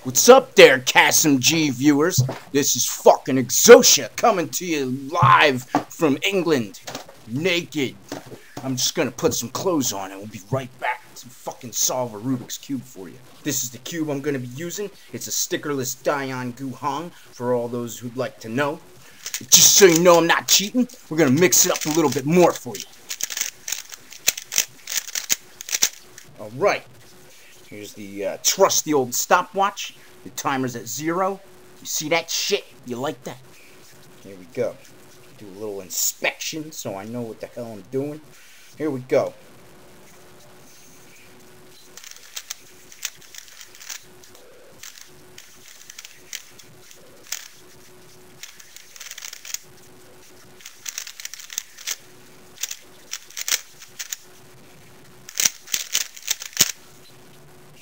What's up there, KassemG viewers? This is fucking Exosia coming to you live from England. Naked. I'm just gonna put some clothes on and we'll be right back to fucking solve a Rubik's Cube for you. This is the cube I'm gonna be using. It's a stickerless Dion Guhong for all those who'd like to know. Just so you know I'm not cheating, we're gonna mix it up a little bit more for you. Alright. Here's the trusty old stopwatch. The timer's at 0. You see that shit? You like that? Here we go. Do a little inspection so I know what the hell I'm doing. Here we go.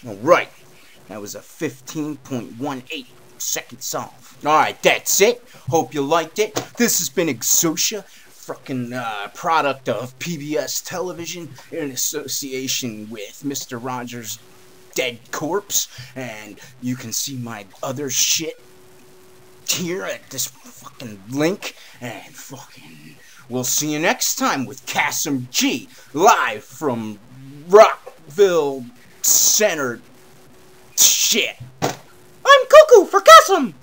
Alright, that was a 15.18 second solve. Alright, that's it. Hope you liked it. This has been Exosia, fucking product of PBS Television in association with Mr. Rogers' dead corpse. And you can see my other shit here at this fucking link. And fucking, we'll see you next time with KassemG, live from Rockville Center. Shit. I'm cuckoo for Kassem!